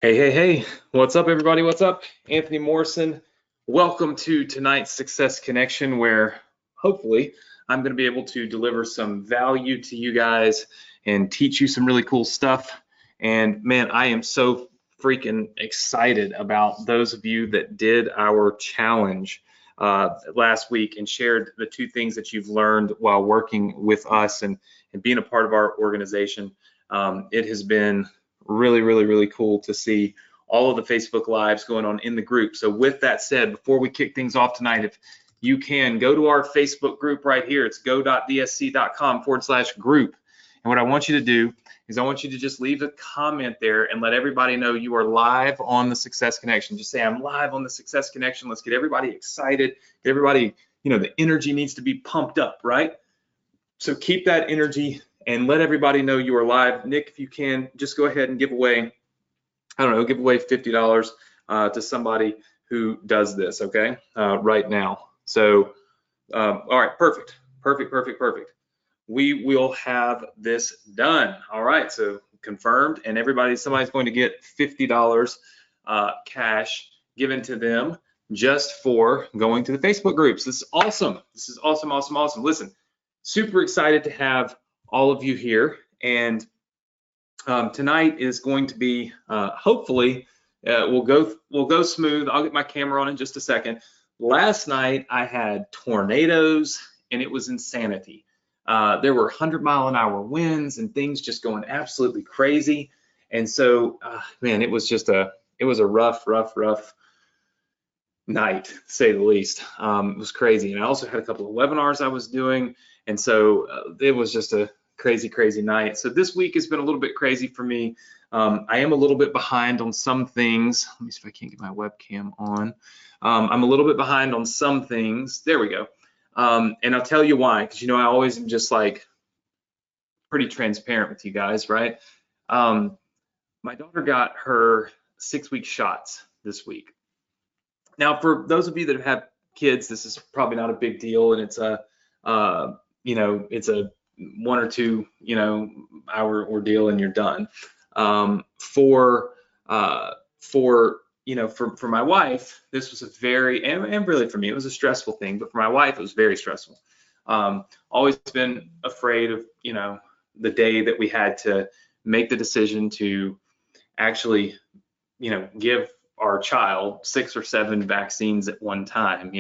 Hey, what's up, everybody? What's up? Anthony Morrison. Welcome to tonight's Success Connection, where hopefully I'm going to be able to deliver some value to you guys and teach you some really cool stuff. And man, I am so freaking excited about those of you that did our challenge last week and shared the two things that you've learned while working with us and being a part of our organization. It has been really cool to see all of the Facebook Lives going on in the group. So with that said, before we kick things off tonight, if you can go to our Facebook group right here, it's go.dsc.com/group. And what I want you to do is I want you to just leave a comment there and let everybody know you are live on the Success Connection. Just say, I'm live on the Success Connection. Let's get everybody excited. Get everybody, the energy needs to be pumped up, right? So keep that energy and let everybody know you are live. Nick, if you can, just go ahead and give away, give away $50 to somebody who does this, okay, right now. So, all right, perfect. We will have this done. All right, so confirmed, and somebody's going to get $50 cash given to them just for going to the Facebook groups. This is awesome. This is awesome. Listen, super excited to have all of you here, and tonight is going to be hopefully we'll go smooth. I'll get my camera on in just a second. Last night I had tornadoes and it was insanity. There were 100-mile-an-hour winds and things just going absolutely crazy, and so man, it was a rough night, to say the least. It was crazy, and I also had a couple of webinars I was doing, and so it was just a crazy night. So this week has been a little bit crazy for me. I am a little bit behind on some things. Let me see if I can't get my webcam on. I'm a little bit behind on some things. There we go. And I'll tell you why, because I always am just like pretty transparent with you guys, right? My daughter got her 6-week shots this week. Now, for those of you that have kids, this is probably not a big deal, and it's a it's a 1 or 2 hour ordeal and you're done. For my wife, this was a very, and really for me, it was a stressful thing, but for my wife, it was very stressful. Always been afraid of the day that we had to make the decision to actually give our child 6 or 7 vaccines at one time,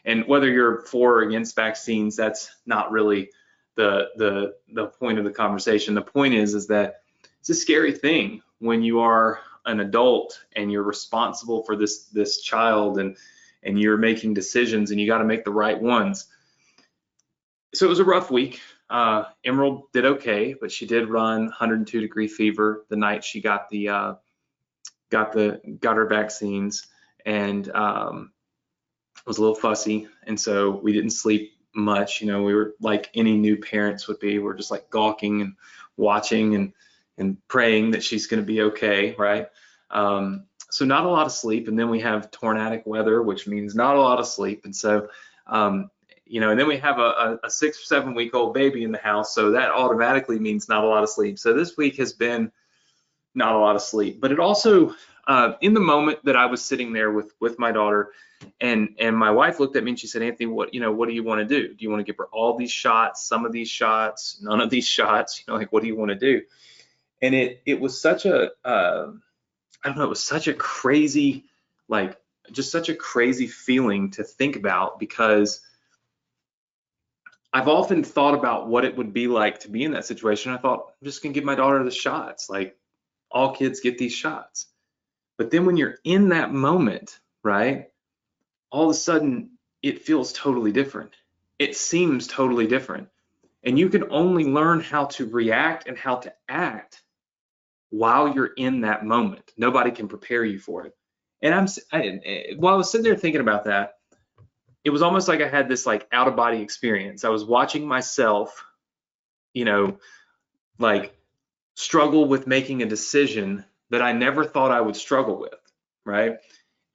and whether you're for or against vaccines, that's not really the point of the conversation. The point is that it's a scary thing when you are an adult and you're responsible for this child, and you're making decisions and you got to make the right ones. So it was a rough week. Emerald did okay, but she did run 102-degree fever the night she got her vaccines, and was a little fussy, and so we didn't sleep much. We were like any new parents would be. We're just like gawking and watching and praying that she's going to be okay, right? So not a lot of sleep, and then we have tornadic weather, which means not a lot of sleep, and so and then we have a 6 or 7-week-old baby in the house, so that automatically means not a lot of sleep. So this week has been not a lot of sleep, but it also in the moment that I was sitting there with my daughter, and my wife looked at me and she said, Anthony, what do you want to do? Do you want to give her all these shots, some of these shots, none of these shots? Like, what do you want to do? And it was such a I don't know, it was such a crazy, just such a crazy feeling to think about, because I've often thought about what it would be like to be in that situation. I thought, I'm just gonna give my daughter the shots. Like, all kids get these shots. But then when you're in that moment, right, all of a sudden it feels totally different. It seems totally different. And you can only learn how to react and how to act while you're in that moment. Nobody can prepare you for it. And while I was sitting there thinking about that, it was almost like I had this like out of body experience. I was watching myself, struggle with making a decision that I never thought I would struggle with, right?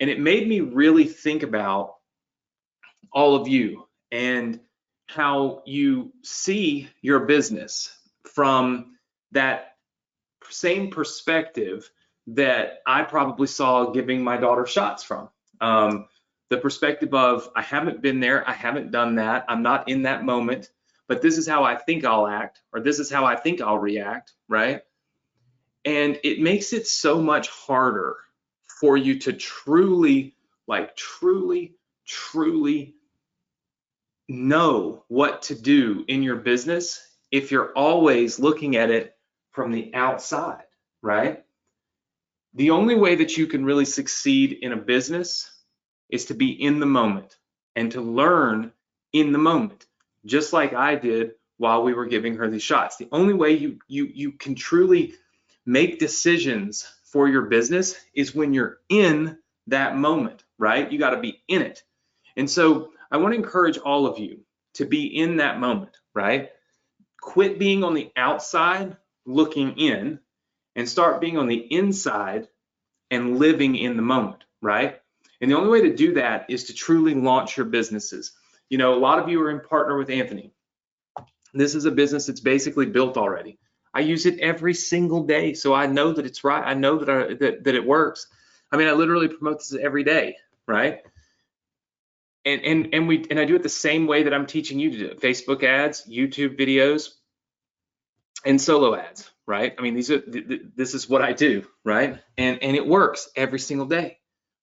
And it made me really think about all of you and how you see your business from that same perspective that I probably saw giving my daughter shots from. The perspective of, I haven't been there, I haven't done that, I'm not in that moment, but this is how I think I'll act, or this is how I think I'll react, right? And it makes it so much harder for you to truly, like truly know what to do in your business if you're always looking at it from the outside, right? The only way that you can really succeed in a business is to be in the moment and to learn in the moment, just like I did while we were giving her these shots. The only way you can truly make decisions for your business is when you're in that moment, right? You got to be in it. And so I want to encourage all of you to be in that moment, right? Quit being on the outside looking in and start being on the inside and living in the moment, right? And the only way to do that is to truly launch your businesses. You know, a lot of you are in partner with Anthony. This is a business that's basically built already. I use it every single day, so I know that it's right. I know that that it works. I mean, I literally promote this every day, right? And I do it the same way that I'm teaching you to do it. Facebook ads, YouTube videos, and solo ads, right? I mean, this is what I do, right? And it works every single day,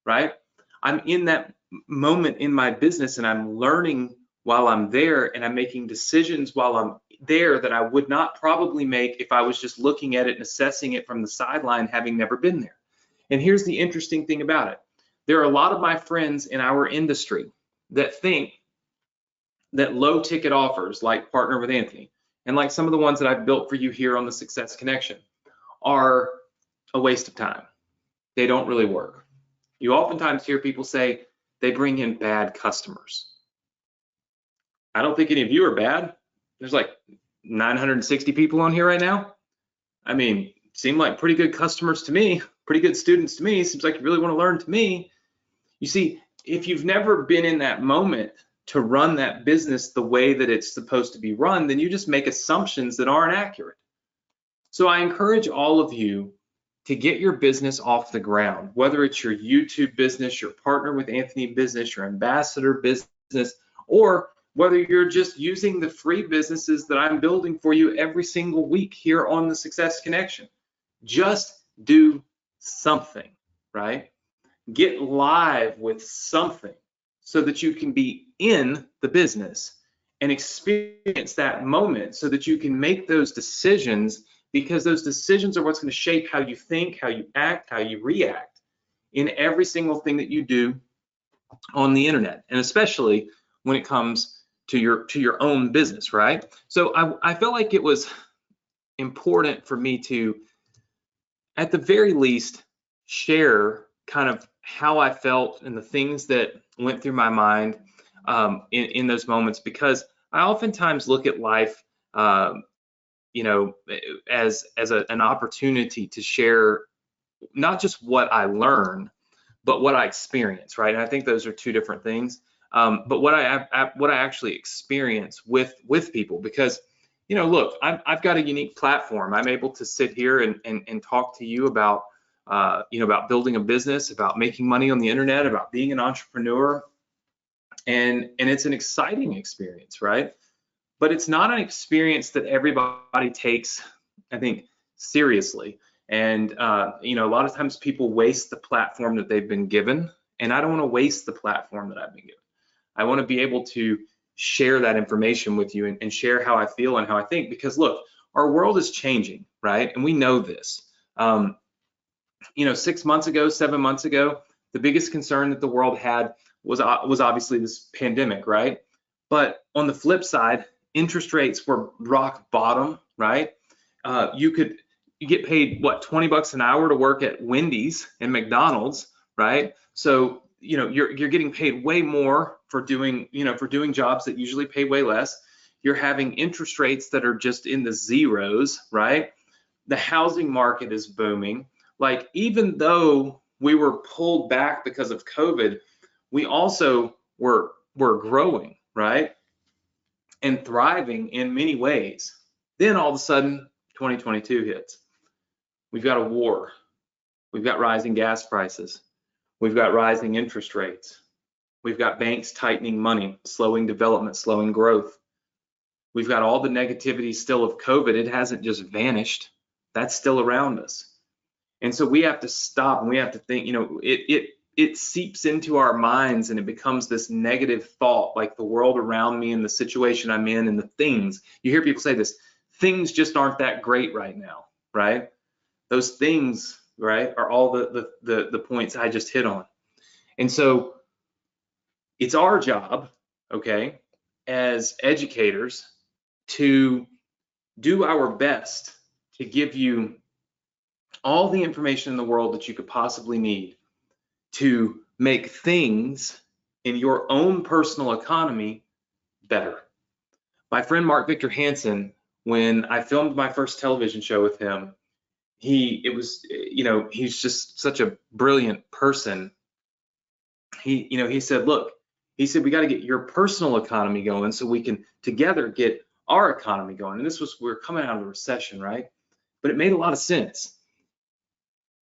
right? I'm in that moment in my business and I'm learning while I'm there, and I'm making decisions while I'm there that I would not probably make if I was just looking at it and assessing it from the sideline, having never been there. And here's the interesting thing about it. There are a lot of my friends in our industry that think that low ticket offers like Partner with Anthony and like some of the ones that I've built for you here on the Success Connection are a waste of time. They don't really work. You oftentimes hear people say they bring in bad customers. I don't think any of you are bad. There's like 960 people on here right now. I mean, seem like pretty good customers to me, pretty good students to me. Seems like you really want to learn to me. You see, if you've never been in that moment to run that business the way that it's supposed to be run, then you just make assumptions that aren't accurate. So I encourage all of you to get your business off the ground, whether it's your YouTube business, your Partner with Anthony business, your ambassador business, or whether you're just using the free businesses that I'm building for you every single week here on the Success Connection. Just do something, right? Get live with something so that you can be in the business and experience that moment so that you can make those decisions, because those decisions are what's going to shape how you think, how you act, how you react in every single thing that you do on the internet, and especially when it comes to your own business, right? So I felt like it was important for me to, at the very least, share kind of how I felt and the things that went through my mind in those moments, because I oftentimes look at life, you know, as an opportunity to share not just what I learn, but what I experience, right? And I think those are two different things. But what I actually experience with people, because, you know, look, I've got a unique platform. I'm able to sit here and talk to you about, you know, about building a business, about making money on the internet, about being an entrepreneur, and it's an exciting experience, right? But it's not an experience that everybody takes, I think, seriously. And you know, a lot of times people waste the platform that they've been given, and I don't want to waste the platform that I've been given. I want to be able to share that information with you and share how I feel and how I think, because look, our world is changing, right? And we know this. You know, 6 months ago, 7 months ago, the biggest concern that the world had was obviously this pandemic, right? But on the flip side, interest rates were rock bottom, right? You get paid what, $20 an hour to work at Wendy's and McDonald's, right? So, you know, you're getting paid way more for doing, you know, for doing jobs that usually pay way less. You're having interest rates that are just in the zeros, right? The housing market is booming. Like, even though we were pulled back because of COVID, we also were growing, right? And thriving in many ways. Then all of a sudden, 2022 hits. We've got a war. We've got rising gas prices. We've got rising interest rates. We've got banks tightening money, slowing development, slowing growth. We've got all the negativity still of COVID. It hasn't just vanished. That's still around us. And so we have to stop and we have to think, you know, it seeps into our minds and it becomes this negative thought, like the world around me and the situation I'm in and the things. You hear people say this, things just aren't that great right now, right? Those things, right, are all the points I just hit on. And so it's our job, okay, as educators to do our best to give you all the information in the world that you could possibly need to make things in your own personal economy better. My friend Mark Victor Hansen, when I filmed my first television show with him, he's just such a brilliant person. He said, look, he said, we got to get your personal economy going so we can together get our economy going. And we're coming out of the recession, right? But it made a lot of sense.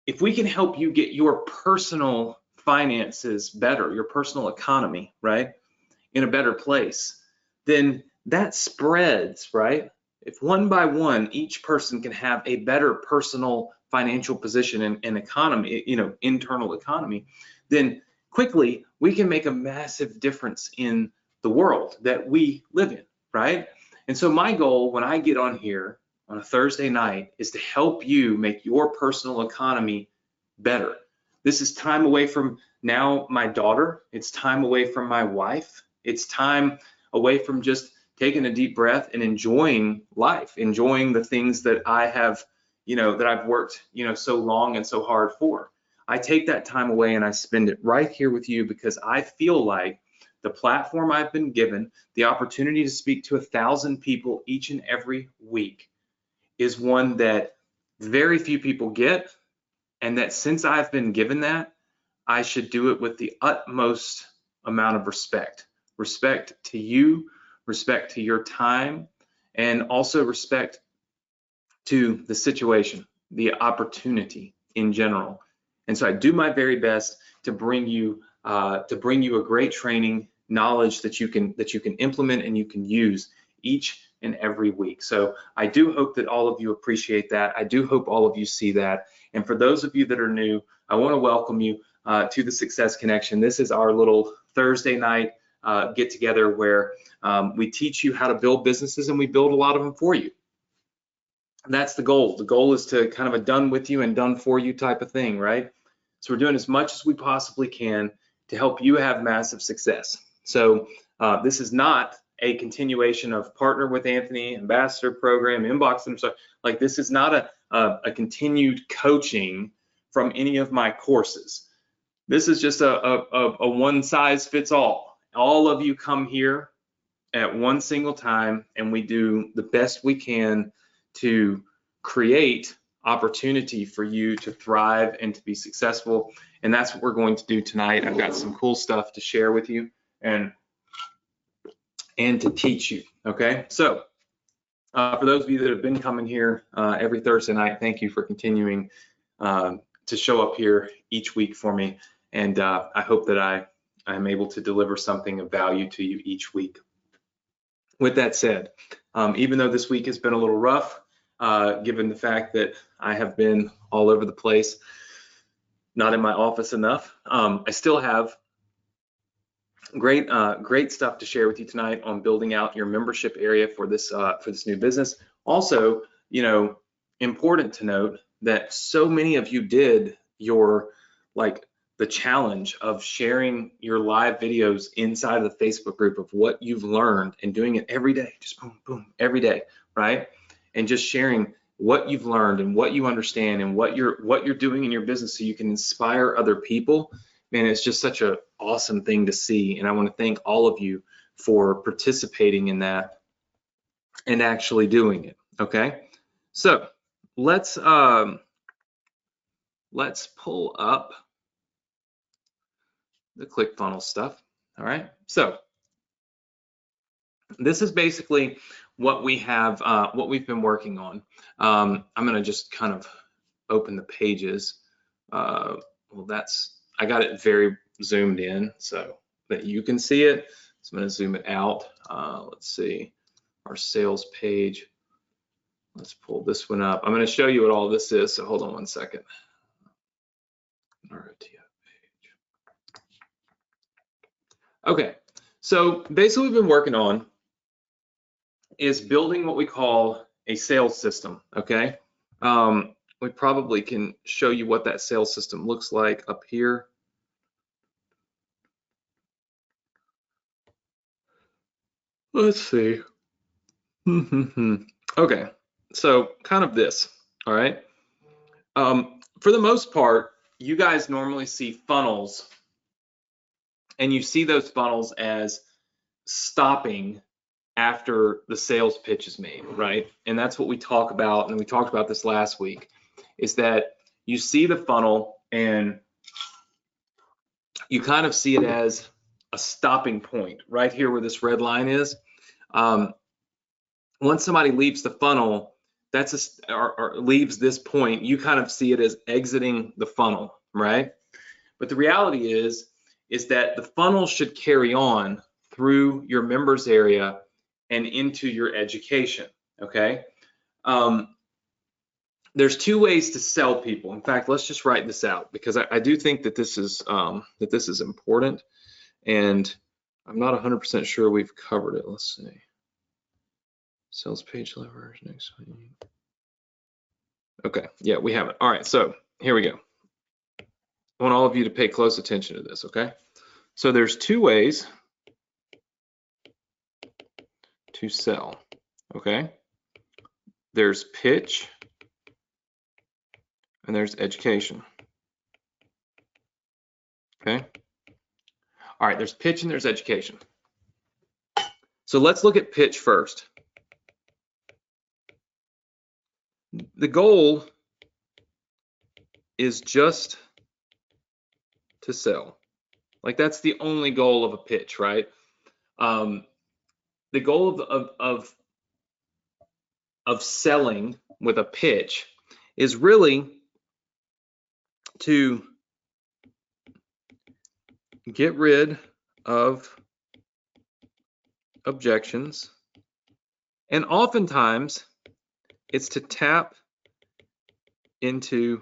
If we can help you get your personal finances better, your personal economy, right, in a better place, then that spreads, right? If one by one, each person can have a better personal financial position and economy, internal economy, then quickly we can make a massive difference in the world that we live in, right? And so my goal when I get on here on a Thursday night is to help you make your personal economy better. This is time away from now my daughter. It's time away from my wife. It's time away from just taking a deep breath and enjoying life, enjoying the things that I have, that I've worked, so long and so hard for. I take that time away and I spend it right here with you because I feel like the platform I've been given, the opportunity to speak to 1,000 people each and every week is one that very few people get, and that since I've been given that, I should do it with the utmost amount of respect. Respect to you, respect to your time, and also respect to the situation, the opportunity in general. And so I do my very best to bring you a great training, knowledge that you can implement and you can use each and every week. So I do hope that all of you appreciate that. I do hope all of you see that. And for those of you that are new, I want to welcome you to the Success Connection. This is our little Thursday night get together where we teach you how to build businesses and we build a lot of them for you. And that's the goal. The goal is to kind of a done with you and done for you type of thing, right? So we're doing as much as we possibly can to help you have massive success. So this is not a continuation of Partner with Anthony, Ambassador Program, Inbox them. So like this is not a continued coaching from any of my courses. This is just a one size fits all. All of you come here at one single time and we do the best we can to create opportunity for you to thrive and to be successful. And that's what we're going to do tonight. I've got some cool stuff to share with you and to teach you, okay? So for those of you that have been coming here every Thursday night, thank you for continuing to show up here each week for me. And I hope that I'm able to deliver something of value to you each week. With that said, even though this week has been a little rough, given the fact that I have been all over the place, not in my office enough, I still have great stuff to share with you tonight on building out your membership area for this new business. Also, important to note that so many of you did the challenge of sharing your live videos inside of the Facebook group of what you've learned and doing it every day, just boom, boom, every day, right? And just sharing what you've learned and what you understand and what you're doing in your business so you can inspire other people. Man, it's just such an awesome thing to see. And I want to thank all of you for participating in that and actually doing it, okay? So let's pull up the ClickFunnels stuff, all right? So this is basically what we have, what we've been working on. I'm gonna just kind of open the pages well, I got it very zoomed in so that you can see it. So I'm going to zoom it out. Let's see our sales page. Let's pull this one up. I'm going to show you what all this is. So hold on one second. ROTF page. Okay. So basically, what we've been working on is building what we call a sales system. Okay. We probably can show you what that sales system looks like up here. Let's see. Okay, so kind of this, all right? For the most part, you guys normally see funnels, and you see those funnels as stopping after the sales pitch is made, right? And that's what we talk about, and we talked about this last week, is that you see the funnel and you kind of see it as a stopping point right here where this red line is. Once somebody leaves the funnel, or leaves this point, you kind of see it as exiting the funnel, right? But the reality is that the funnel should carry on through your members area and into your education, okay? There's two ways to sell people. In fact, let's just write this out because I do think that this is important, and I'm not 100% sure we've covered it. Let's see. Sales page levers next week. Okay, yeah, we have it. All right, so here we go. I want all of you to pay close attention to this, okay? So there's two ways to sell, okay? There's pitch and there's education, okay? All right, there's pitch and there's education. So let's look at pitch first. The goal is just to sell. Like that's the only goal of a pitch, right? The goal of selling with a pitch is really to get rid of objections, and oftentimes it's to tap into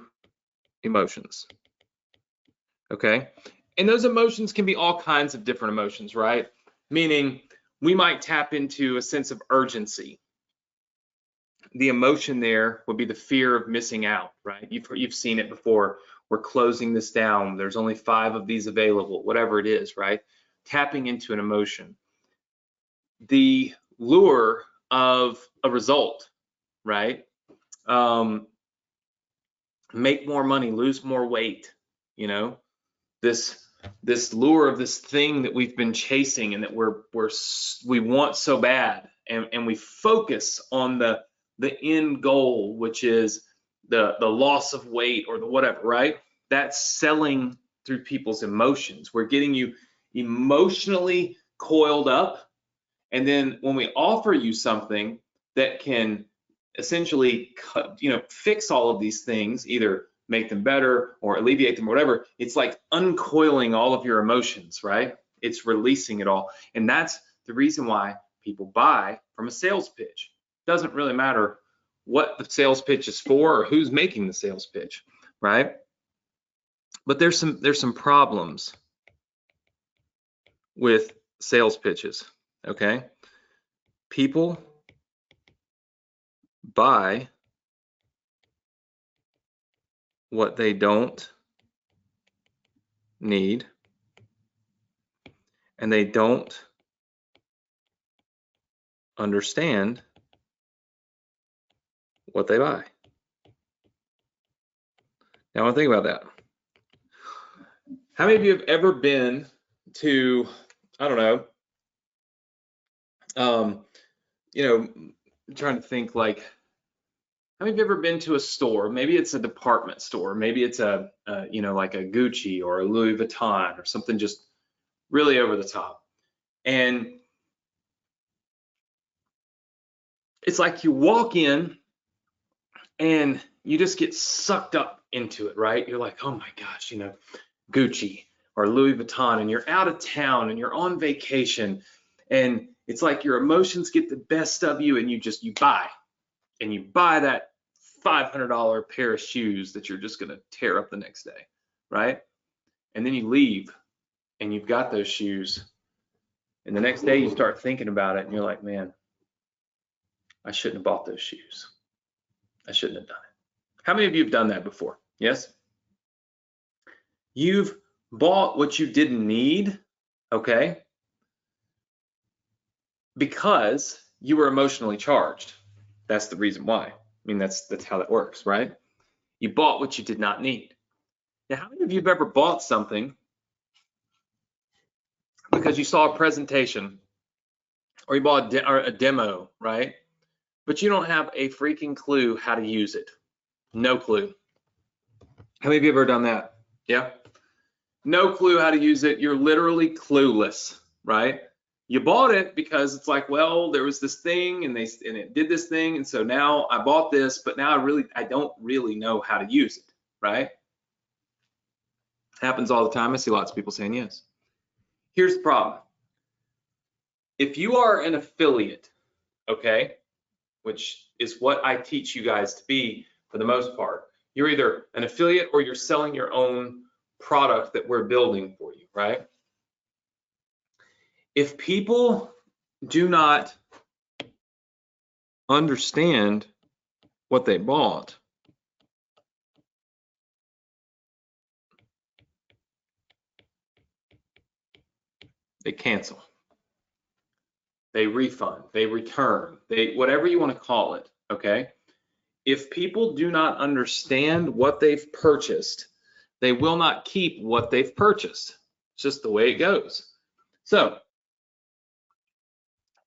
emotions, okay? And those emotions can be all kinds of different emotions, right? Meaning we might tap into a sense of urgency. The emotion there would be the fear of missing out, right? You've seen it before. We're closing this down. There's only 5 of these available, whatever it is, right? Tapping into an emotion. The lure of a result, right? Make more money, lose more weight, you know, this lure of this thing that we've been chasing and that we want so bad, and we focus on the end goal, which is the loss of weight or the whatever, right? That's selling through people's emotions. We're getting you emotionally coiled up, and then when we offer you something that can essentially fix all of these things, either make them better or alleviate them or whatever, it's like uncoiling all of your emotions, right? It's releasing it all. And that's the reason why people buy from a sales pitch. It doesn't really matter what the sales pitch is for or who's making the sales pitch, right? But there's some problems with sales pitches, okay? People buy what they don't need, and they don't understand what they buy. Now, I want to think about that. How many of you have ever been to, I don't know, I'm trying to think, like, how many of you ever been to a store? Maybe it's a department store, maybe it's a like a Gucci or a Louis Vuitton or something just really over the top. And it's like you walk in and you just get sucked up into it, right? You're like, oh my gosh, you know, Gucci or Louis Vuitton, and you're out of town and you're on vacation, and it's like your emotions get the best of you, and you buy that $500 pair of shoes that you're just gonna tear up the next day, right? And then you leave and you've got those shoes, and the next day you start thinking about it and you're like, man, I shouldn't have bought those shoes. I shouldn't have done it. How many of you have done that before? Yes? You've bought what you didn't need, okay? Because you were emotionally charged. That's the reason why. I mean, that's how that works, right? You bought what you did not need. Now, how many of you have ever bought something because you saw a presentation or you bought a demo, right? But you don't have a freaking clue how to use it. No clue. How many of you have ever done that? Yeah? No clue how to use it. You're literally clueless, right? You bought it because it's like, well, there was this thing and it did this thing, and so now I bought this, but now I don't really know how to use it, right? Happens all the time. I see lots of people saying yes. Here's the problem. If you are an affiliate, okay, which is what I teach you guys to be for the most part, you're either an affiliate or you're selling your own product that we're building for you, right? If people do not understand what they bought, they cancel, they refund, they return, whatever you want to call it, okay? If people do not understand what they've purchased, they will not keep what they've purchased. It's just the way it goes. So,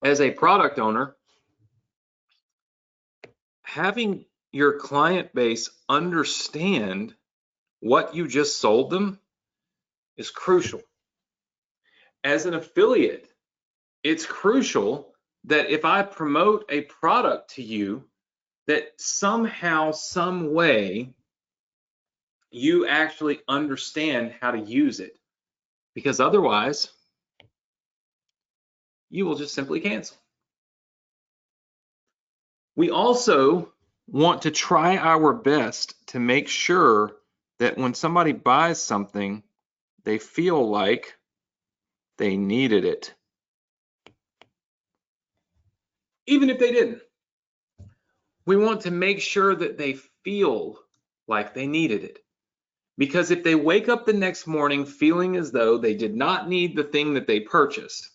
as a product owner, having your client base understand what you just sold them is crucial. As an affiliate, it's crucial that if I promote a product to you, that somehow, some way, you actually understand how to use it, because otherwise you will just simply cancel. We also want to try our best to make sure that when somebody buys something, they feel like they needed it, even if they didn't. We want to make sure that they feel like they needed it. Because if they wake up the next morning feeling as though they did not need the thing that they purchased,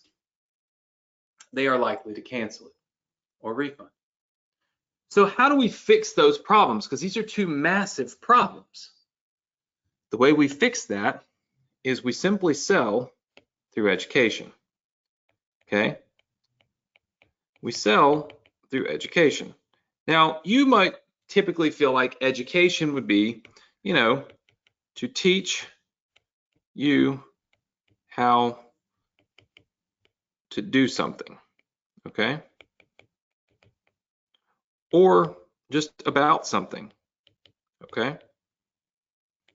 they are likely to cancel it or refund. So how do we fix those problems? Because these are two massive problems. The way we fix that is we simply sell through education. Okay? We sell through education. Now, you might typically feel like education would be, you know, to teach you how to do something, okay? Or just about something, okay? I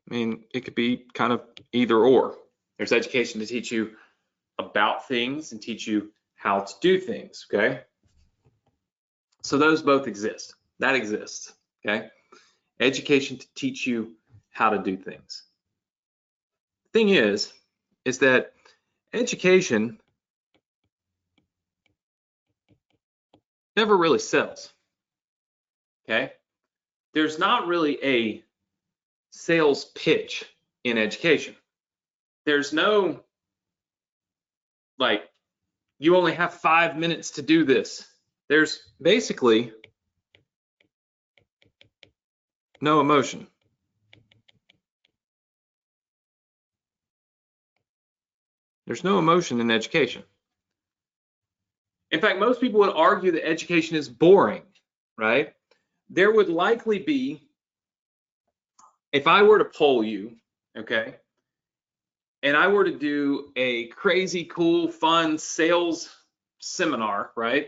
mean, it could be kind of either or. There's education to teach you about things and teach you how to do things, okay? So those both exist. That exists, okay? Education to teach you how to do things. The thing is that education never really sells, okay? There's not really a sales pitch in education. There's no, like, you only have 5 minutes to do this. There's basically no emotion. There's no emotion in education. In fact, most people would argue that education is boring, right? There would likely be, if I were to poll you, okay, and I were to do a crazy, cool, fun sales seminar, right,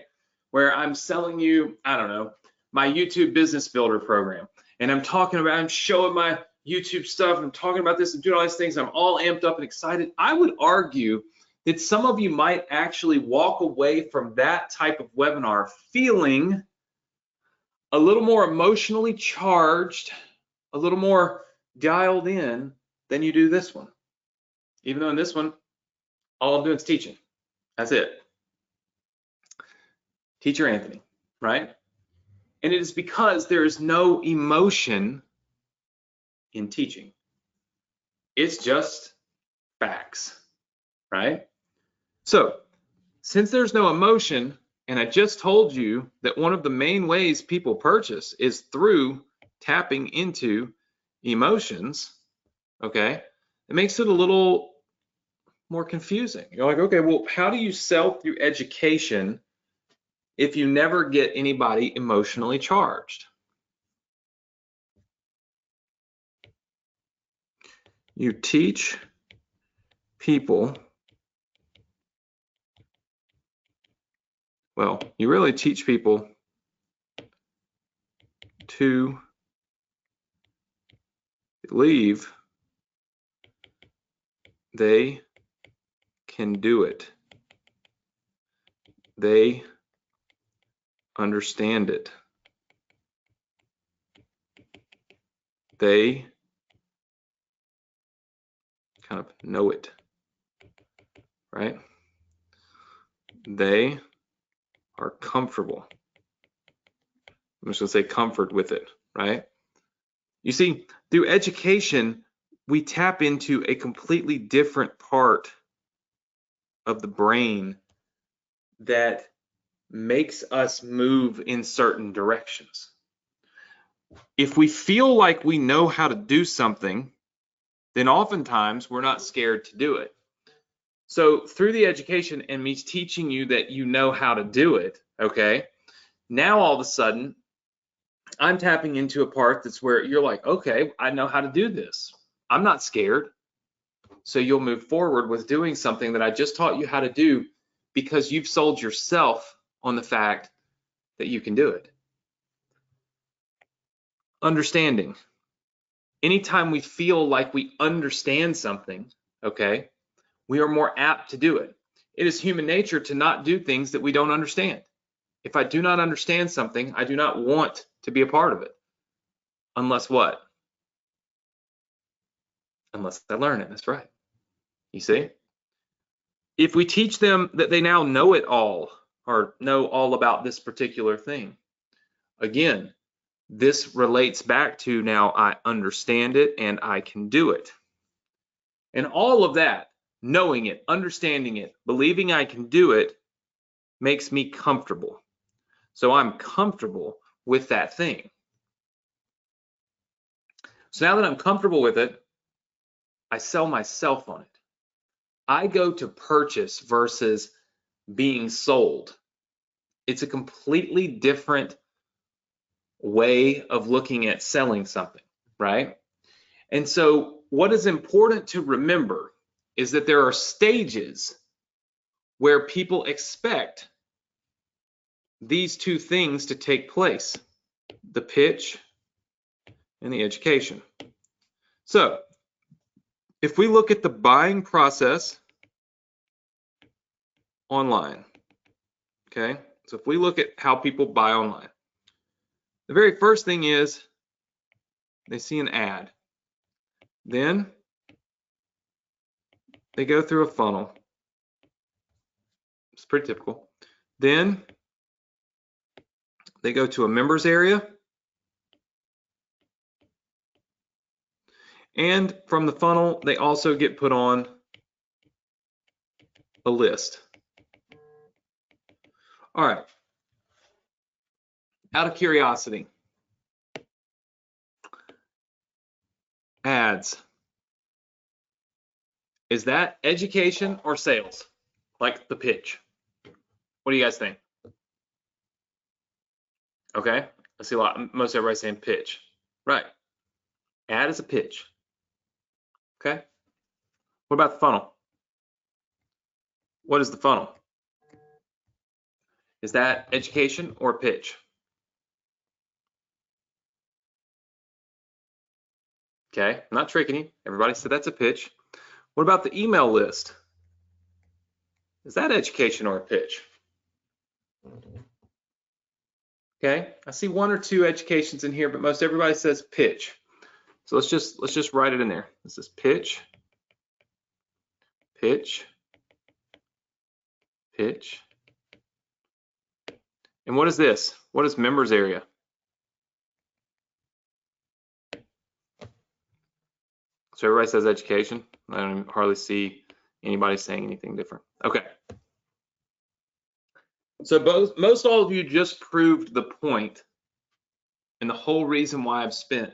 where I'm selling you, I don't know, my YouTube Business Builder program, and I'm showing YouTube stuff and I'm talking about this and doing all these things. I'm all amped up and excited. I would argue that some of you might actually walk away from that type of webinar feeling a little more emotionally charged, a little more dialed in than you do this one. Even though in this one, all I'm doing is teaching. That's it. Teacher Anthony, right? And it is because there is no emotion in teaching. It's just facts, right? So, since there's no emotion, and I just told you that one of the main ways people purchase is through tapping into emotions, okay? It makes it a little more confusing. You're like, okay, well, how do you sell through education if you never get anybody emotionally charged? You teach people, well, you really teach people to believe they can do it. They understand it. They kind of know it, right? They are comfortable. I'm just going to say comfort with it, right? You see, through education, we tap into a completely different part of the brain that makes us move in certain directions. If we feel like we know how to do something, then oftentimes we're not scared to do it. So through the education and me teaching you that you know how to do it, okay, now all of a sudden I'm tapping into a part that's where you're like, okay, I know how to do this. I'm not scared. So you'll move forward with doing something that I just taught you how to do because you've sold yourself on the fact that you can do it. Understanding. Anytime we feel like we understand something, okay, we are more apt to do it. It is human nature to not do things that we don't understand. If I do not understand something, I do not want to be a part of it. Unless what? Unless I learn it. That's right. You see? If we teach them that they now know it all or know all about this particular thing, again, this relates back to now I understand it and I can do it. And all of that, knowing it, understanding it, believing I can do it, makes me comfortable. So I'm comfortable with that thing. So now that I'm comfortable with it, I sell myself on it. I go to purchase versus being sold. It's a completely different way of looking at selling something, right? And so what is important to remember is that there are stages where people expect these two things to take place, the pitch and the education. So if we look at the buying process online, okay? So if we look at how people buy online, the very first thing is they see an ad. Then they go through a funnel. It's pretty typical. Then they go to a members area. And from the funnel, they also get put on a list. All right. Out of curiosity, ads. Is that education or sales? Like the pitch? What do you guys think? Okay, I see a lot, most everybody saying pitch. Right. Ad is a pitch. Okay. What about the funnel? What is the funnel? Is that education or pitch? Okay, I'm not tricking you. Everybody said that's a pitch. What about the email list? Is that education or a pitch? Okay, I see one or two educations in here, but most everybody says pitch. So let's just write it in there. This is pitch, pitch, pitch. And what is this? What is members area? So everybody says education. I don't hardly see anybody saying anything different. Okay. So most all of you just proved the point and the whole reason why I've spent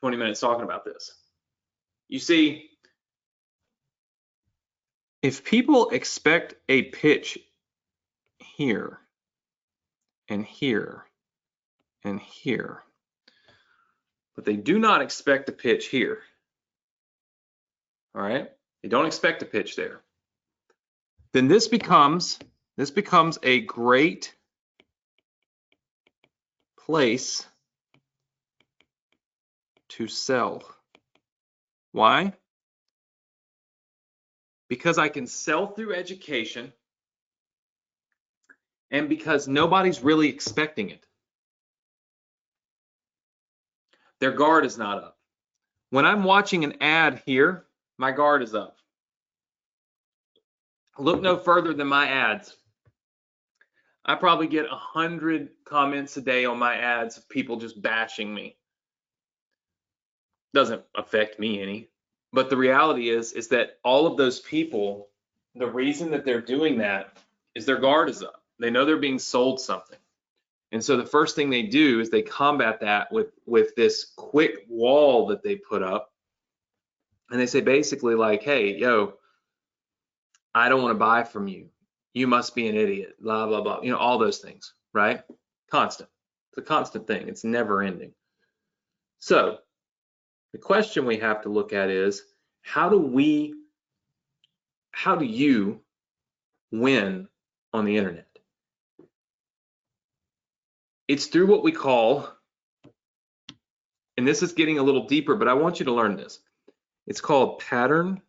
20 minutes talking about this. You see, if people expect a pitch here and here and here, but they do not expect a pitch here, all right? They don't expect a pitch there. Then this becomes a great place to sell. Why? Because I can sell through education and because nobody's really expecting it. Their guard is not up. When I'm watching an ad here, my guard is up. Look no further than my ads. I probably get 100 comments a day on my ads of people just bashing me. Doesn't affect me any. But the reality is that all of those people, the reason that they're doing that is their guard is up. They know they're being sold something. And so the first thing they do is they combat that with this quick wall that they put up. And they say basically like, hey, yo, I don't want to buy from you. You must be an idiot, blah, blah, blah. You know, all those things, right? Constant. It's a constant thing. It's never ending. So the question we have to look at is, how do you win on the internet? It's through what we call, and this is getting a little deeper, but I want you to learn this. It's called pattern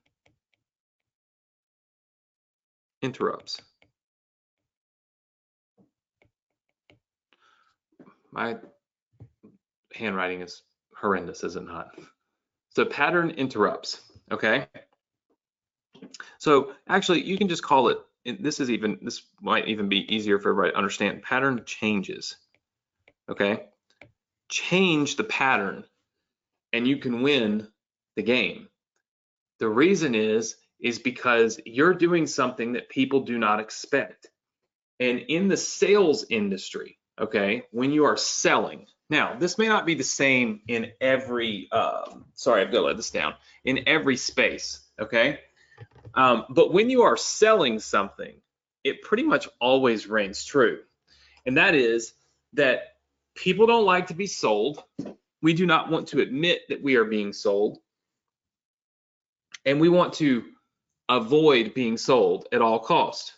interrupts. My handwriting is horrendous, is it not? So pattern interrupts, okay? So actually, you can just call it, this might even be easier for everybody to understand, pattern changes, okay? Change the pattern and you can win the game. The reason is because you're doing something that people do not expect. And in the sales industry, okay, when you are selling, now this may not be the same in every, sorry, I've got to let this down, in every space, okay? But when you are selling something, it pretty much always reigns true. And that is that people don't like to be sold. We do not want to admit that we are being sold. And we want to avoid being sold at all costs.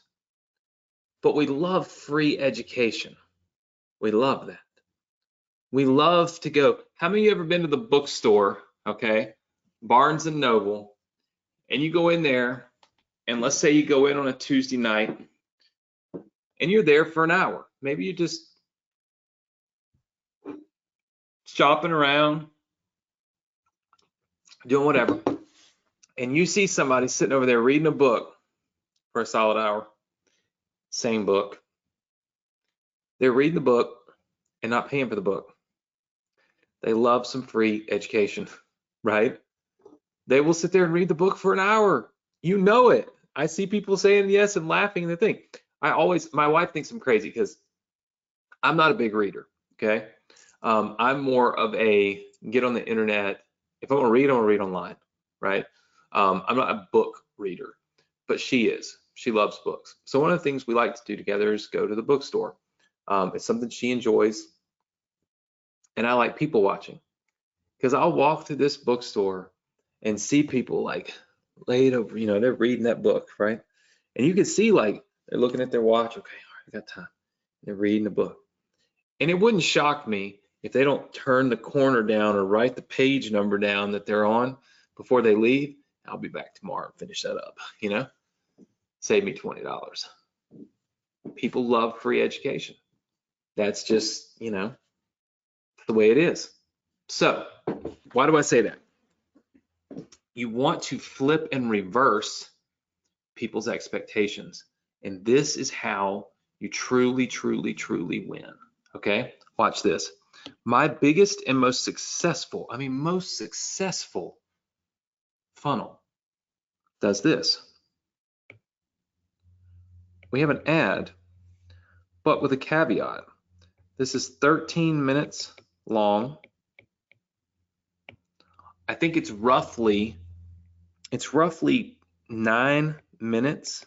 But we love free education. We love that. We love to go. How many of you ever been to the bookstore, okay, Barnes and Noble, and you go in there, and let's say you go in on a Tuesday night, and you're there for an hour. Maybe you're just shopping around, doing whatever, and you see somebody sitting over there reading a book for a solid hour. Same book. They're reading the book and not paying for the book. They love some free education, right? They will sit there and read the book for an hour. You know it. I see people saying yes and laughing and the thing. My wife thinks I'm crazy because I'm not a big reader, okay? I'm more of a get on the internet. If I want to read, I want to read online, right? I'm not a book reader, but she is. She loves books. So one of the things we like to do together is go to the bookstore. It's something she enjoys. And I like people watching because I'll walk to this bookstore and see people like laid over, you know, they're reading that book, right? And you can see like they're looking at their watch. Okay, all right, I got time. They're reading the book. And it wouldn't shock me if they don't turn the corner down or write the page number down that they're on before they leave, I'll be back tomorrow and finish that up, you know, save me $20. People love free education. That's just, you know, the way it is. So why do I say that? You want to flip and reverse people's expectations. And this is how you truly, truly, truly win. Okay, watch this. My biggest and most successful funnel does this. We have an ad, but with a caveat. This is 13 minutes long. I think it's roughly 9 minutes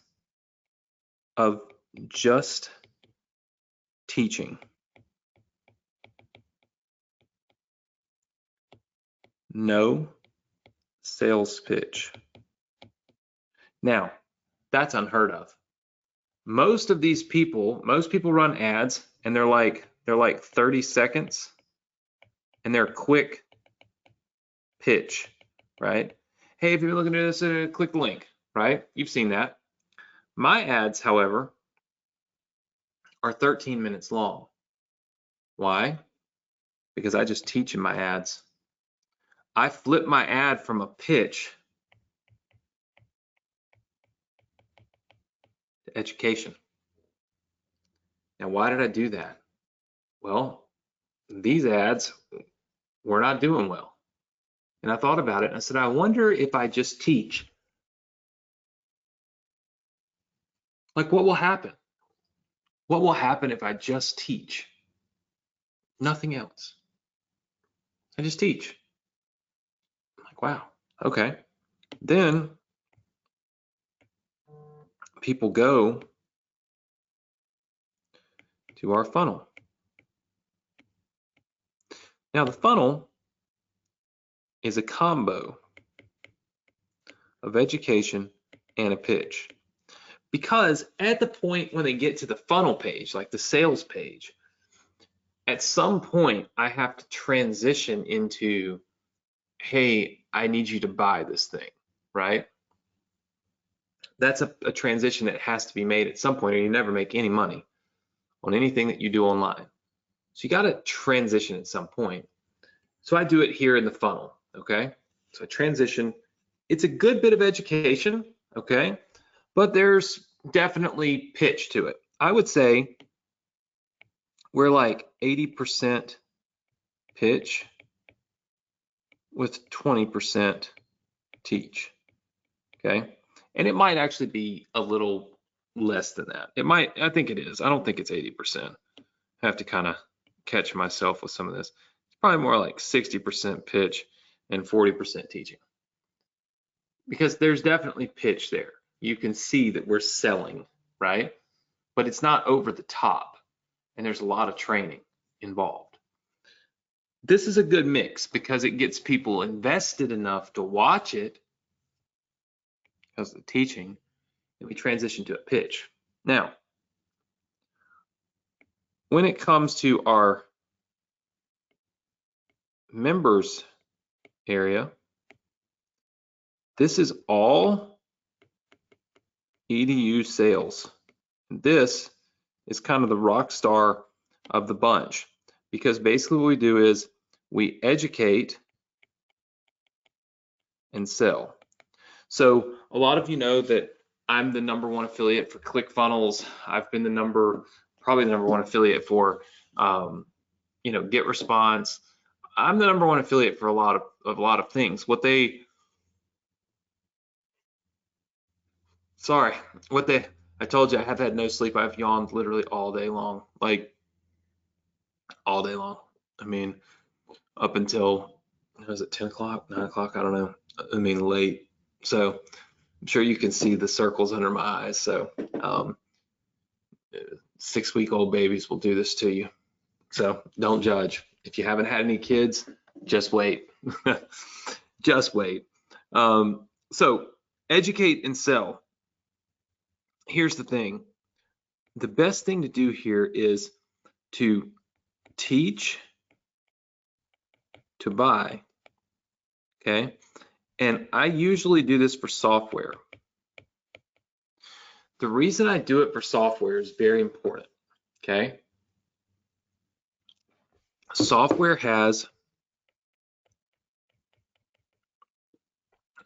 of just teaching. No sales pitch. Now, that's unheard of. Most people run ads and they're like 30 seconds and they're quick pitch, right? Hey, if you're looking at this, click the link, right? You've seen that. My ads, however, are 13 minutes long. Why? Because I just teach in my ads. I flip my ad from a pitch to education. Now, why did I do that? Well, these ads were not doing well. And I thought about it and I said, I wonder if I just teach. Like, what will happen? What will happen if I just teach? Nothing else. I just teach. I'm like, wow, okay. Then people go to our funnel. Now, the funnel is a combo of education and a pitch. Because at the point when they get to the funnel page, like the sales page, at some point I have to transition into, hey, I need you to buy this thing, right? That's a transition that has to be made at some point, or you never make any money on anything that you do online. So you got to transition at some point. So I do it here in the funnel, okay? So I transition. It's a good bit of education, okay? But there's definitely pitch to it. I would say we're like 80% pitch with 20% teach, okay? And it might actually be a little less than that. It might, I think it is. I don't think it's 80%. I have to kind of catch myself with some of this. It's probably more like 60% pitch and 40% teaching. Because there's definitely pitch there. You can see that we're selling, right? But it's not over the top, and there's a lot of training involved. This is a good mix because it gets people invested enough to watch it because of the teaching, and we transition to a pitch. Now, when it comes to our members area, this is all EDU sales. This is kind of the rock star of the bunch because basically what we do is we educate and sell. So a lot of you know that I'm the #1 affiliate for ClickFunnels. I've been probably the #1 affiliate for Get Response. I'm the #1 affiliate for a lot of things. I told you I have had no sleep. I've yawned literally all day long, like all day long. I mean, up until, was it 10 o'clock, 9 o'clock? I don't know. I mean, late. So I'm sure you can see the circles under my eyes. So 6-week-old babies will do this to you. So don't judge. If you haven't had any kids, just wait. Just wait. So educate and sell. Here's the thing. The best thing to do here is to teach to buy, okay? And I usually do this for software. The reason I do it for software is very important, okay? Software has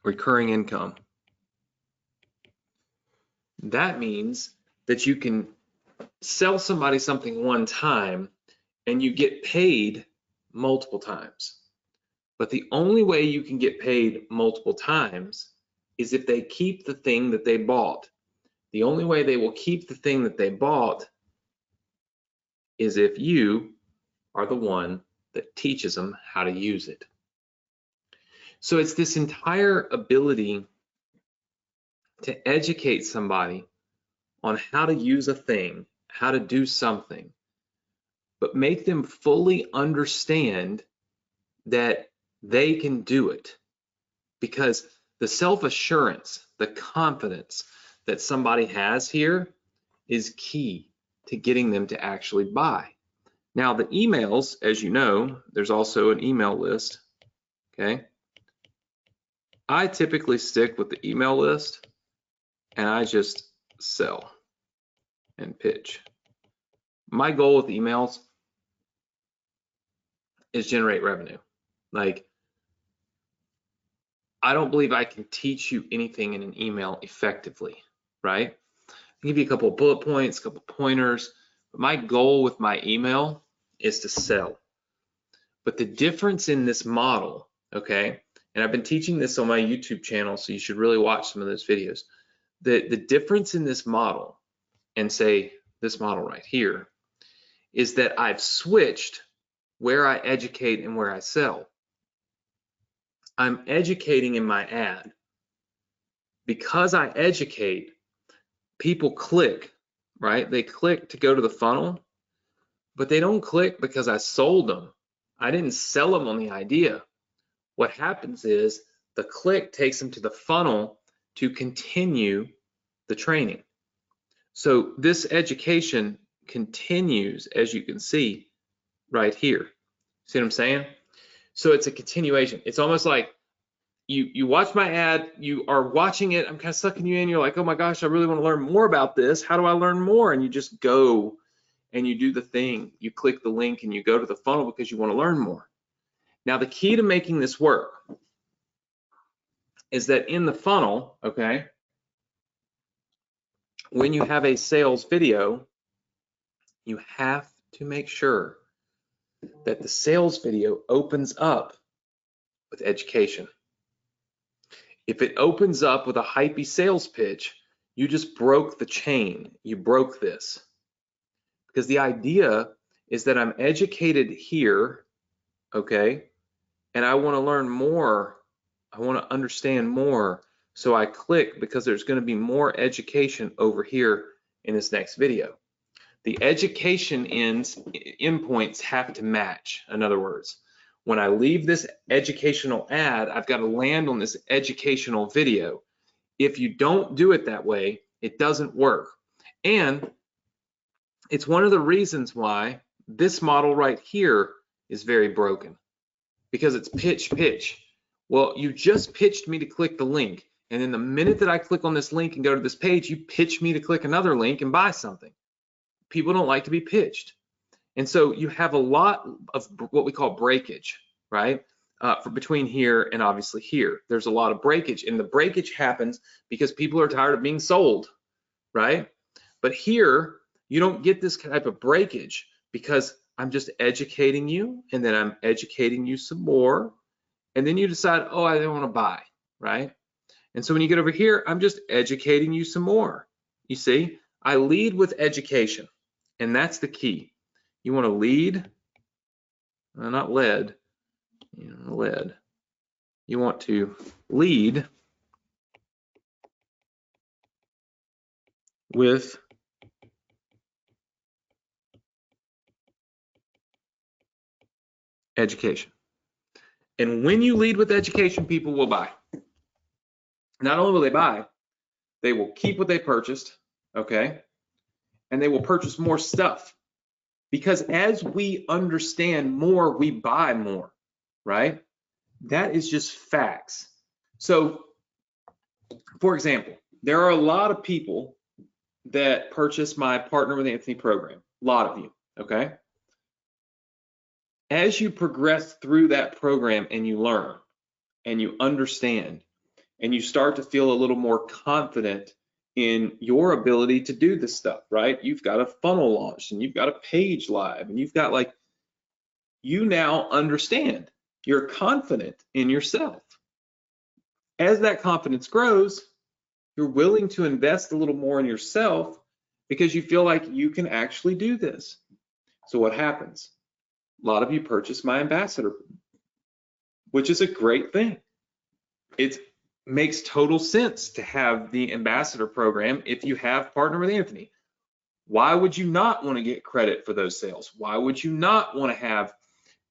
recurring income. That means that you can sell somebody something one time and you get paid multiple times. But the only way you can get paid multiple times is if they keep the thing that they bought. The only way they will keep the thing that they bought is if you are the one that teaches them how to use it. So it's this entire ability to educate somebody on how to use a thing, how to do something, but make them fully understand that they can do it. Because the self-assurance, the confidence that somebody has here is key to getting them to actually buy. Now, the emails, as you know, there's also an email list, okay? I typically stick with the email list and I just sell and pitch. My goal with emails is generate revenue. Like, I don't believe I can teach you anything in an email effectively, right? I'll give you a couple of bullet points, a couple of pointers. But my goal with my email is to sell. But the difference in this model, okay, and I've been teaching this on my YouTube channel, so you should really watch some of those videos. The difference in this model, and say this model right here, is that I've switched where I educate and where I sell. I'm educating in my ad. Because I educate, people click, right? They click to go to the funnel, but they don't click because I sold them. I didn't sell them on the idea. What happens is the click takes them to the funnel to continue the training. So this education continues, as you can see right here. See what I'm saying? So it's a continuation. It's almost like you watch my ad, you are watching it, I'm kind of sucking you in, you're like, oh my gosh, I really want to learn more about this. How do I learn more? And you just go and you do the thing. You click the link and you go to the funnel because you want to learn more. Now, the key to making this work is that in the funnel, okay, when you have a sales video, you have to make sure that the sales video opens up with education. If it opens up with a hypey sales pitch, you just broke the chain. You broke this. Because the idea is that I'm educated here, okay, and I want to learn more. I want to understand more. So I click because there's going to be more education over here in this next video. The education endpoints have to match. In other words, when I leave this educational ad, I've got to land on this educational video. If you don't do it that way, it doesn't work. And it's one of the reasons why this model right here is very broken, because it's pitch. Well, you just pitched me to click the link, and then the minute that I click on this link and go to this page, you pitch me to click another link and buy something. People don't like to be pitched. And so you have a lot of what we call breakage, right? For between here and obviously here, there's a lot of breakage, and the breakage happens because people are tired of being sold, right? But here, you don't get this type of breakage because I'm just educating you, and then I'm educating you some more, and then you decide, oh, I don't want to buy, right? And so when you get over here, I'm just educating you some more. You see, I lead with education, and that's the key. You want to lead, not led, led. You want to lead with education. And when you lead with education, people will buy. Not only will they buy, they will keep what they purchased, okay? And they will purchase more stuff. Because as we understand more, we buy more. right? That is just facts. So, for example, there are a lot of people that purchase my Partner with Anthony program, a lot of you, okay? As you progress through that program and you learn and you understand and you start to feel a little more confident in your ability to do this stuff, right? You've got a funnel launched and you've got a page live and you've got like, you now understand. You're confident in yourself. As that confidence grows, you're willing to invest a little more in yourself because you feel like you can actually do this. So what happens? A lot of you purchase my ambassador, which is a great thing. It makes total sense to have the ambassador program if you have Partner with Anthony. Why would you not want to get credit for those sales? Why would you not want to have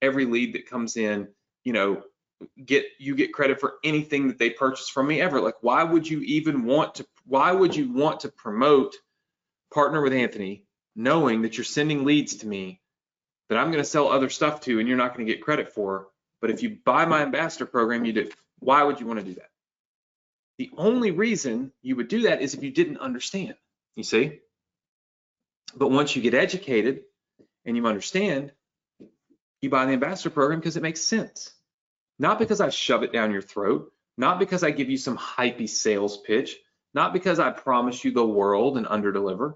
every lead that comes in, you know, get credit for anything that they purchase from me ever? Like, why would you want to promote Partner with Anthony knowing that you're sending leads to me that I'm going to sell other stuff to and you're not going to get credit for? But if you buy my ambassador program, you do. Why would you want to do that? The only reason you would do that is if you didn't understand, you see? But once you get educated and you understand, you buy the ambassador program because it makes sense. Not because I shove it down your throat, not because I give you some hypey sales pitch, not because I promise you the world and underdeliver,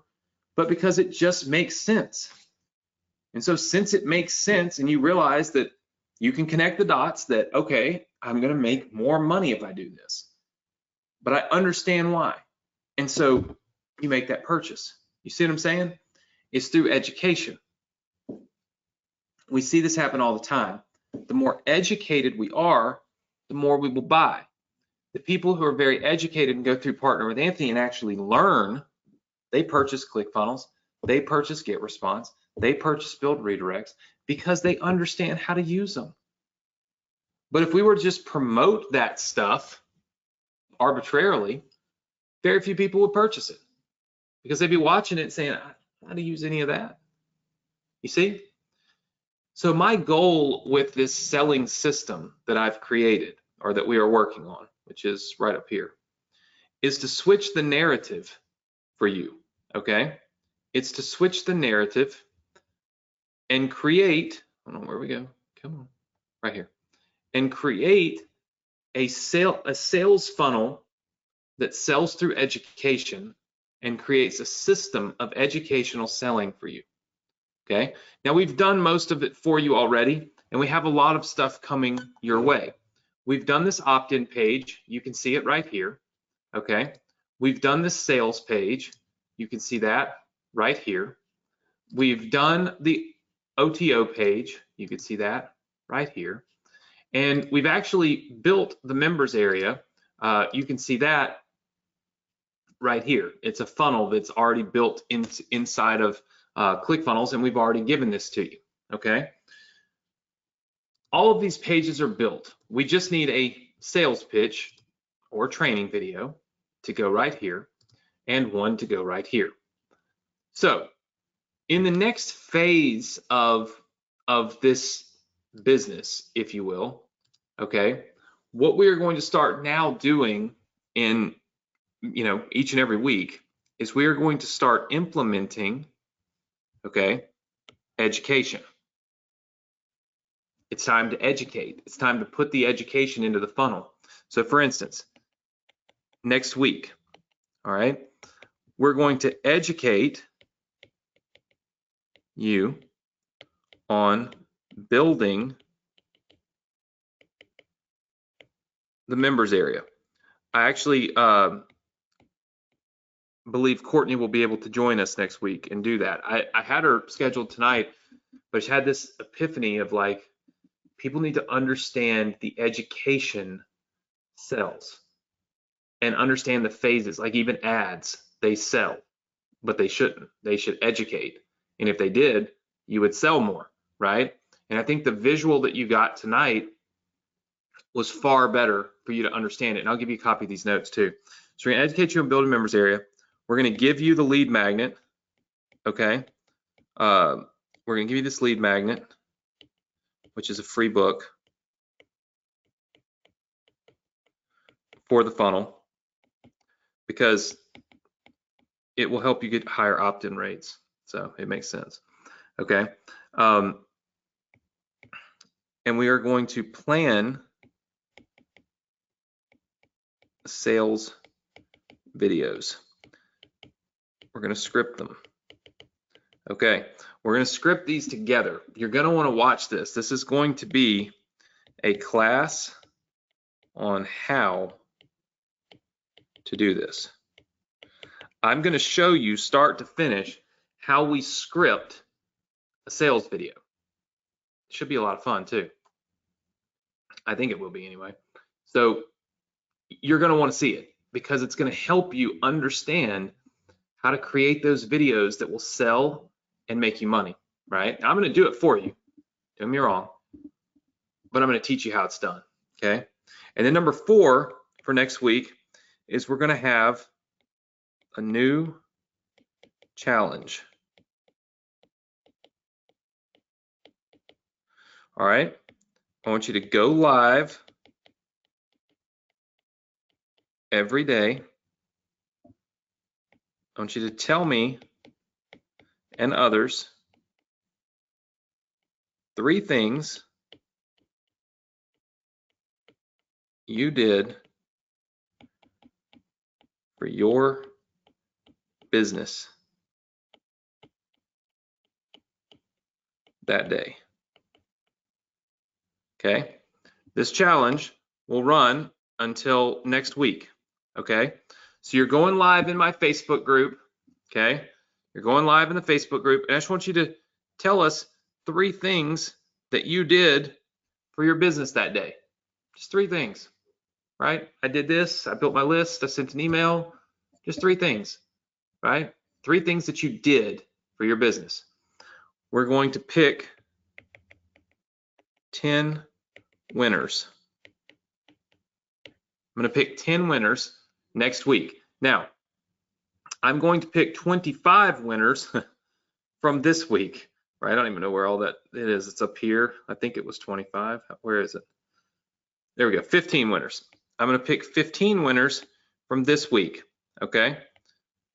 but because it just makes sense. And so since it makes sense and you realize that you can connect the dots that, okay, I'm going to make more money if I do this, but I understand why. And so you make that purchase. You see what I'm saying? It's through education. We see this happen all the time. The more educated we are, the more we will buy. The people who are very educated and go through Partner with Anthony and actually learn, they purchase ClickFunnels, they purchase GetResponse, they purchase Build Redirects because they understand how to use them. But if we were to just promote that stuff arbitrarily, very few people would purchase it because they'd be watching it and saying, how to use any of that? You see? So my goal with this selling system that I've created, or that we are working on, which is right up here, is to switch the narrative for you, okay? It's to switch the narrative and create, hold on, where we go? Come on, right here. And create a sales funnel that sells through education and creates a system of educational selling for you. Okay, now we've done most of it for you already, and we have a lot of stuff coming your way. We've done this opt-in page. You can see it right here. Okay, we've done this sales page. You can see that right here. We've done the OTO page. You can see that right here. And we've actually built the members area. You can see that right here. It's a funnel that's already built inside of ClickFunnels, and we've already given this to you, okay? All of these pages are built. We just need a sales pitch or training video to go right here and one to go right here. So in the next phase of this business, if you will, okay, what we are going to start now doing in, you know, each and every week is we are going to start implementing, okay, education. It's time to educate. It's time to put the education into the funnel. So for instance, next week, all right, we're going to educate you on building the members area. I actually believe Courtney will be able to join us next week and do that. I had her scheduled tonight, but she had this epiphany of like, people need to understand the education sells and understand the phases, like even ads, they sell, but they shouldn't. They should educate. And if they did, you would sell more, right? And I think the visual that you got tonight was far better for you to understand it. And I'll give you a copy of these notes too. So we're gonna educate you on building members area. We're gonna give you the lead magnet, okay? We're gonna give you this lead magnet, which is a free book. for the funnel because it will help you get higher opt-in rates. So it makes sense. Okay. And we are going to plan sales videos. We're going to script them. Okay. We're going to script these together. You're going to want to watch this. This is going to be a class on how to do this. I'm going to show you start to finish how we script a sales video. It should be a lot of fun too. I think it will be anyway. So you're going to want to see it because it's going to help you understand how to create those videos that will sell and make you money, right? Now, I'm going to do it for you. Don't get me wrong, but I'm going to teach you how it's done, okay? And then number 4 for next week is we're going to have a new challenge. All right, I want you to go live every day. I want you to tell me and others 3 things you did for your business that day. Okay, this challenge will run until next week. Okay, so you're going live in my Facebook group. Okay, you're going live in the Facebook group, and I just want you to tell us 3 things that you did for your business that day. Just 3 things, right? I did this, I built my list, I sent an email, just 3 things, right? 3 things that you did for your business. We're going to pick 10 winners. I'm going to pick 10 winners next week. Now, I'm going to pick 25 winners from this week, right? I don't even know where all that it is. It's up here. I think it was 25. Where is it? There we go. 15 winners. I'm going to pick 15 winners from this week, okay?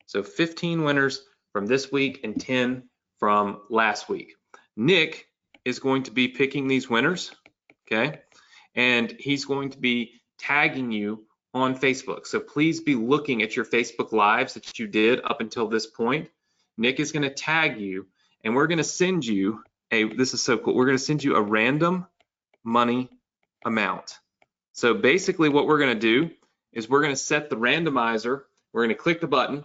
So 15 winners from this week and 10 from last week. Nick is going to be picking these winners, okay? And he's going to be tagging you on Facebook. So please be looking at your Facebook lives that you did up until this point. Nick is going to tag you, and we're going to send you this is so cool. We're going to send you a random money amount. So basically what we're going to do is we're going to set the randomizer. We're going to click the button,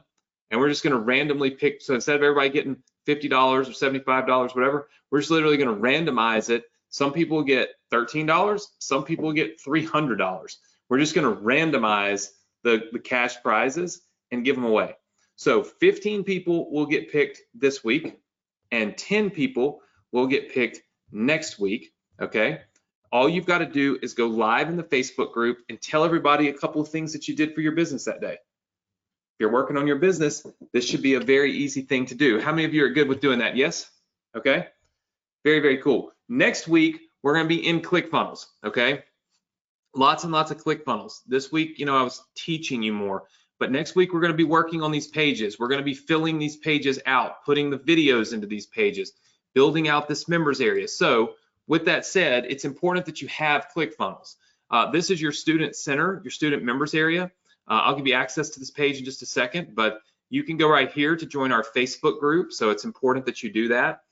and we're just going to randomly pick. So instead of everybody getting $50 or $75, whatever, we're just literally going to randomize it. Some people get $13, some people get $300. We're just going to randomize the cash prizes and give them away. So 15 people will get picked this week, and 10 people will get picked next week, okay? All you've got to do is go live in the Facebook group and tell everybody a couple of things that you did for your business that day. If you're working on your business, this should be a very easy thing to do. How many of you are good with doing that? Yes? Okay. Very, very cool. Next week, we're going to be in ClickFunnels, okay? Lots and lots of ClickFunnels. This week, I was teaching you more, but next week, we're going to be working on these pages. We're going to be filling these pages out, putting the videos into these pages, building out this members area. So with that said, it's important that you have ClickFunnels. This is your student center, your student members area. I'll give you access to this page in just a second, but you can go right here to join our Facebook group. So it's important that you do that.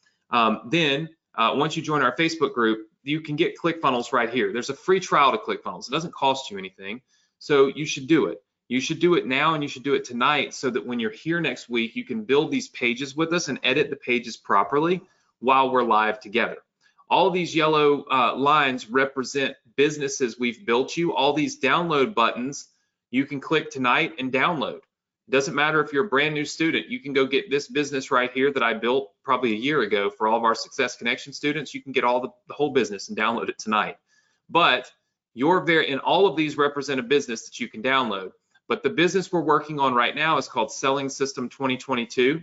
Then once you join our Facebook group, you can get ClickFunnels right here. There's a free trial to ClickFunnels. It doesn't cost you anything. So you should do it. You should do it now, and you should do it tonight so that when you're here next week, you can build these pages with us and edit the pages properly while we're live together. All these yellow lines represent businesses we've built you. All these download buttons, you can click tonight and download. It doesn't matter if you're a brand new student. You can go get this business right here that I built probably a year ago for all of our Success Connection students. You can get all the whole business and download it tonight. But and all of these represent a business that you can download. But the business we're working on right now is called Selling System 2022.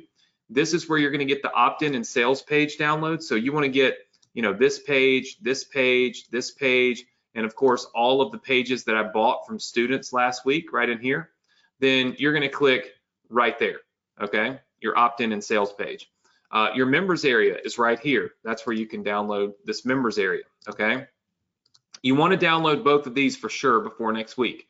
This is where you're going to get the opt-in and sales page download. So you want to get, this page, this page, this page, and of course, all of the pages that I bought from students last week right in here, then you're gonna click right there, okay? Your opt-in and sales page. Your members area is right here. That's where you can download this members area, okay? You wanna download both of these for sure before next week.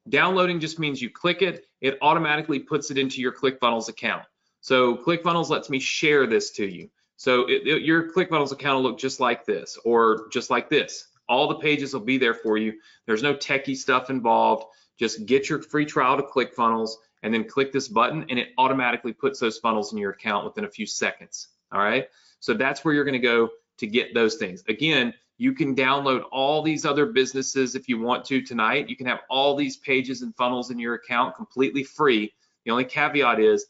Downloading just means you click it, it automatically puts it into your ClickFunnels account. So ClickFunnels lets me share this to you. So your ClickFunnels account will look just like this or just like this. All the pages will be there for you. There's no techie stuff involved. Just get your free trial to ClickFunnels and then click this button and it automatically puts those funnels in your account within a few seconds, all right? So that's where you're gonna go to get those things. Again, you can download all these other businesses if you want to tonight. You can have all these pages and funnels in your account completely free. The only caveat is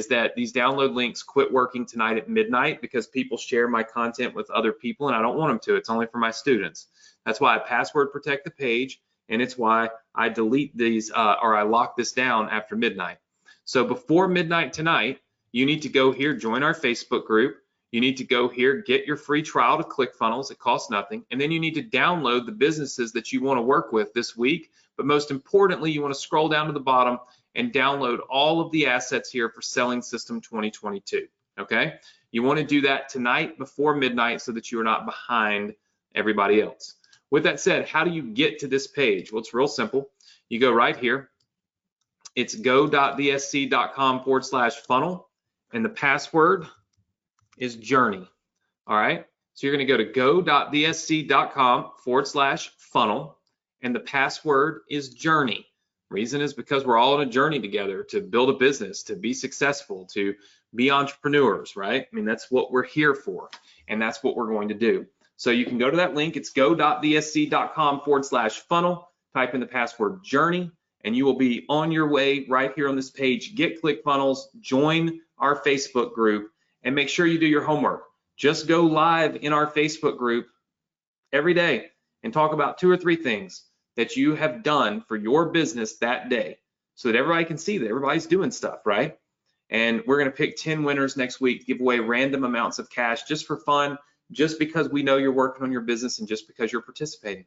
that these download links quit working tonight at midnight because people share my content with other people and I don't want them to. It's only for my students. That's why I password protect the page, and it's why I delete these or I lock this down after midnight. So before midnight tonight, you need to go here, join our Facebook group. You need to go here, get your free trial to ClickFunnels. It costs nothing. And then you need to download the businesses that you want to work with this week. But most importantly, you want to scroll down to the bottom and download all of the assets here for Selling System 2022, okay? You want to do that tonight before midnight so that you are not behind everybody else. With that said, how do you get to this page? Well, it's real simple. You go right here. It's go.thsc.com/funnel, and the password is journey, all right? So you're gonna go to go.thsc.com/funnel, and the password is journey. Reason is because we're all on a journey together to build a business, to be successful, to be entrepreneurs, right? I mean, that's what we're here for, and that's what we're going to do. So you can go to that link, it's go.thsc.com/funnel, type in the password journey, and you will be on your way right here on this page. Get ClickFunnels, join our Facebook group, and make sure you do your homework. Just go live in our Facebook group every day and talk about 2 or 3 things that you have done for your business that day so that everybody can see that everybody's doing stuff, right? And we're gonna pick 10 winners next week, give away random amounts of cash just for fun, just because we know you're working on your business and just because you're participating.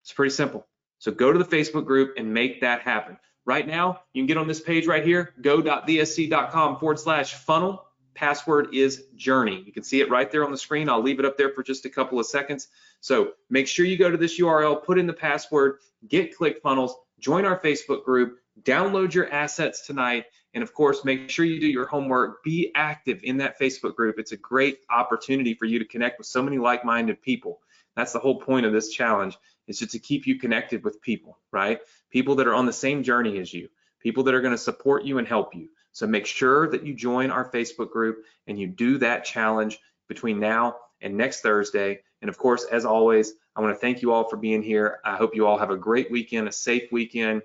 It's pretty simple. So go to the Facebook group and make that happen. Right now, you can get on this page right here, go.thsc.com/funnel. Password is journey. You can see it right there on the screen. I'll leave it up there for just a couple of seconds. So make sure you go to this URL, put in the password, get ClickFunnels, join our Facebook group, download your assets tonight, and of course, make sure you do your homework. Be active in that Facebook group. It's a great opportunity for you to connect with so many like-minded people. That's the whole point of this challenge, is just to keep you connected with people, right? People that are on the same journey as you, people that are going to support you and help you. So make sure that you join our Facebook group and you do that challenge between now and next Thursday. And of course, as always, I want to thank you all for being here. I hope you all have a great weekend, a safe weekend.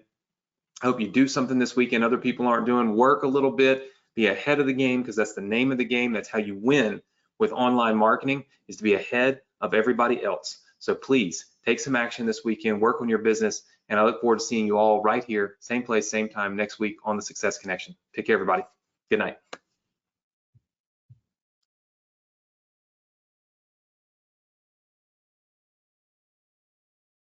I hope you do something this weekend other people aren't doing. Work a little bit, be ahead of the game, because that's the name of the game. That's how you win with online marketing, is to be ahead of everybody else. So please take some action this weekend, work on your business, and I look forward to seeing you all right here, same place, same time next week on the Success Connection. Take care, everybody. Good night.